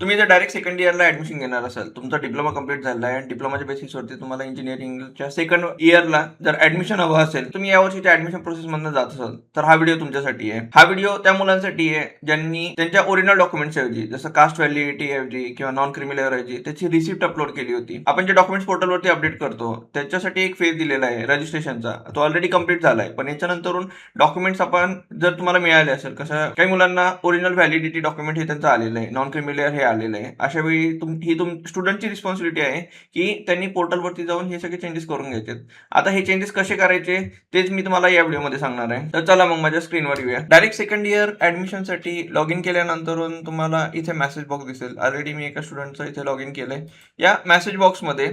तुम्ही जर direct second इयरला ऍडमिशन घेणार असाल, तुमचा डिप्लोमा कंप्लीट झाला आहे आणि डिप्लोमाच्या बेसिसवरती तुम्हाला इंजिनिअरिंगच्या सेकंड इयरला जर ऍडमिशन हवं असेल, तुम्ही यावर्षीच्या ऍडमिशन प्रोसेस मधून जात असाल, तर हा व्हिडिओ तुमच्यासाठी आहे. हा व्हिडिओ त्या मुलांसाठी आहे ज्यांनी त्यांच्या ओरिजिनल डॉक्युमेंट्स ऐवजी जसं कास्ट व्हॅलिडिटी ऐवजी किंवा नॉन क्रिमिनल ऐवजी त्याची रिसिप्ट अपलोड केली होती. आपण जे डॉक्युमेंट्स पोर्टलवरती अपडेट करतो त्याच्यासाठी एक फेज दिलेला आहे रजिस्ट्रेशनचा, तो ऑलरेडी कंप्लीट झालाय. पण याच्यानंतरून डॉक्युमेंट्स आपण जर तुम्हाला मिळाले असेल, कसं काही मुलांना ओरिजिनल व्हॅलिडिटी डॉक्युमेंट हे त्यांचं आलेलं आहे, नॉन क्रिमिनल हे आलेलं आहे. अशा वेळी ही स्टुडंटची रिस्पॉन्सिबिलिटी आहे की त्यांनी पोर्टलवरती जाऊन हे सगळे चेंजेस करून घ्यायचे. आता हे चेंजेस कसे करायचे तेच मी तुम्हाला या व्हिडिओमध्ये सांगणार आहे. तर चला मग माझ्या स्क्रीनवर येऊया. डायरेक्ट सेकंड इयर ऍडमिशनसाठी लॉग इन केल्यानंतर तुम्हाला इथे मेसेज बॉक्स दिसेल. ऑलरेडी मी एका स्टुडंटचं इथे लॉग इन केलंय. या मेसेज बॉक्समध्ये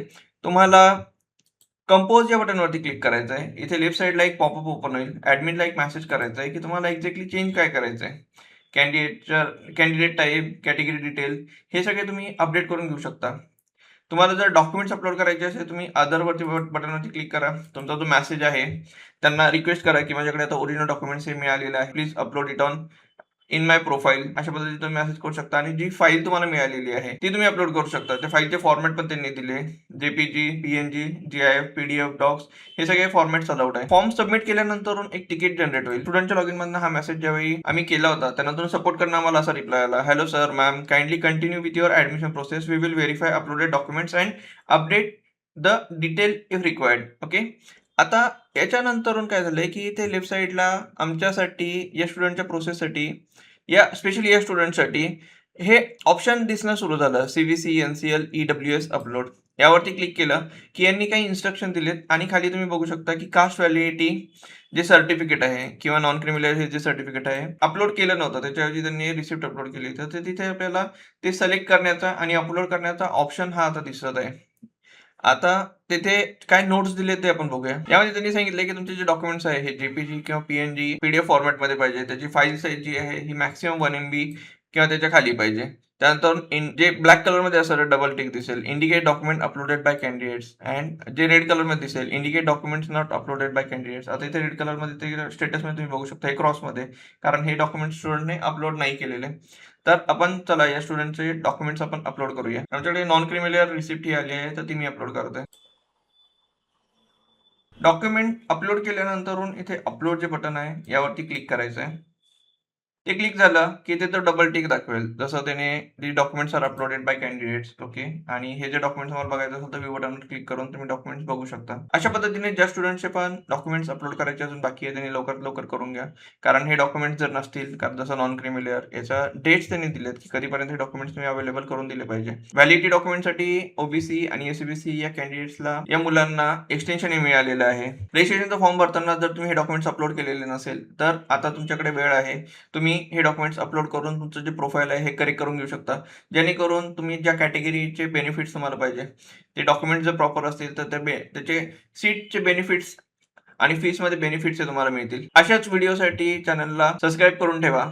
तुम्हाला कंपोज या बटनवरती क्लिक करायचं आहे. इथे लेफ्ट साईडला एक पॉपअप ओपन होईल. ऍडमिनला एक मेसेज करायचा आहे की तुम्हाला एक्झॅक्टली चेंज काय करायचं आहे. कॅन्डिडेट टाईप, कॅटेगरी डिटेल हे सगळे तुम्ही अपडेट करून घेऊ शकता. तुम्हाला जर डॉक्युमेंट्स अपलोड करायचे असेल, तुम्ही अदरवरती बटनवरती क्लिक करा. तुमचा जो मेसेज आहे त्यांना रिक्वेस्ट करा की माझ्याकडे आता ओरिजिनल डॉक्युमेंट्स हे मिळालेले आहे, please upload it on in my profile. अशा पद्धतीने तुम्ही मेसेज करू शकता आणि जी फाईल तुम्हाला मिळालेली आहे ती तुम्ही अपलोड करू शकता. त्या फाईलचे फॉर्मॅट पण त्यांनी दिले, JPG, PNG, GIF, PDF, docs हे सगळे फॉर्मॅट्स अलाउड आहे. फॉर्म सबमिट केल्यानंतर एक तिकीट जनरेट होईल. स्टुडंटच्या लॉगिन मधनं हा मेसेज ज्यावेळी आम्ही केला होता त्यानंतर सपोर्ट करणं आम्हाला असा रिप्लाय आला, hello sir ma'am, kindly continue with your admission process. We will verify uploaded documents and update the detail if required. Okay. आता याच्यानंतर काय झालंय की इथे लेफ्ट साईडला आमच्यासाठी या स्टुडंटच्या प्रोसेससाठी स्पेशली या स्टुडंटसाठी हे ऑप्शन दिसणं सुरू झालं. सीव्हीसी, एनसीएल, ईडब्ल्यूएस अपलोड यावरती क्लिक केलं की यांनी काही इन्स्ट्रक्शन दिलेत आणि खाली तुम्ही बघू शकता की कास्ट व्हॅलिडिटी जे सर्टिफिकेट आहे किंवा नॉन क्रिमिनल हे जे सर्टिफिकेट आहे अपलोड केलं नव्हतं, त्याच्याऐवजी त्यांनी रिसिप्ट अपलोड केली. तर तिथे आपल्याला ते सिलेक्ट करण्याचा आणि अपलोड करण्याचा ऑप्शन हा आता दिसत आहे. आता तिथे काय नोट्स दिले ते आपण बघूया. यामध्ये त्यांनी सांगितलंय की तुमचे जे डॉक्युमेंट्स आहे हे जेपीजी किंवा पीएनजी, पीडीएफ फॉर्मॅटमध्ये पाहिजे. त्याची फाईल साईज जी आहे ही मॅक्सिमम 1 MB किंवा त्याच्या खाली पाहिजे. त्यानंतर जे ब्लॅक कलरमध्ये असेल डबल टिक दिसेल, indicate document uploaded by candidates. And जे रेड कलरमध्ये दिसेल, indicate documents not uploaded by candidates. आता इथे रेड कलरमध्ये ते स्टेटसमध्ये तुम्ही बघू शकता हे क्रॉसमध्ये, कारण हे डॉक्युमेंट स्टुडंटने अपलोड नाही केलेले. तर आपण चला या स्टुडंटचे डॉक्युमेंट्स आपण अपलोड करूया. आमच्याकडे नॉन क्रिमिनल रिसिप्ट ही आली आहे, तर ती मी अपलोड करतोय. डॉक्युमेंट अपलोड केल्यानंतर इथे अपलोड जे बटन आहे यावरती क्लिक करायचं आहे. ते क्लिक झालं की ते डबल टिक दाखवेल, जसं त्याने the documents are uploaded by candidates. Okay. आणि हे जे डॉक्युमेंट्स तुम्हाला बघायचं असेल तर व्ह्यू बटनवर क्लिक करून तुम्ही डॉक्युमेंट्स बघू शकता. अशा पद्धतीने ज्या स्टुडंट्सचे पण डॉक्युमेंट्स अपलोड करायचे अजून बाकी आहे त्यांनी लवकरात लवकर करून घ्या. कारण हे डॉक्युमेंट्स जर नसतील, कारण जसं नॉन क्रिमिनल याचा डेट्स त्यांनी दिलेत की कधीपर्यंत हे डॉक्युमेंट्स तुम्ही अवेलेबल करून दिले पाहिजे. व्हॅलिडिटी डॉक्युमेंटसाठी ओबीसी आणि एससीबीसी या कॅन्डिडेट्सला या मुलांना एक्सटेन्शन हे मिळालेलं आहे. रजिस्ट्रेशनचा फॉर्म भरताना जर तुम्ही हे डॉक्युमेंट्स अपलोड केलेले नसेल तर आता तुमच्याकडे वेळ आहे. तुम्ही हे डॉक्युमेंट्स अपलोड करून तुमचं जे प्रोफाईल आहे हे करेक्ट करून घेऊ शकता, जेणेकरून तुम्ही ज्या कॅटेगरीचे बेनिफिट्स तुम्हाला पाहिजे ते डॉक्युमेंट जर प्रॉपर असतील तर त्याचे सीटचे बेनिफिट्स आणि फीसमध्ये बेनिफिट्स तुम्हाला मिळतील. अशाच व्हिडिओसाठी चॅनलला सबस्क्राईब करून ठेवा.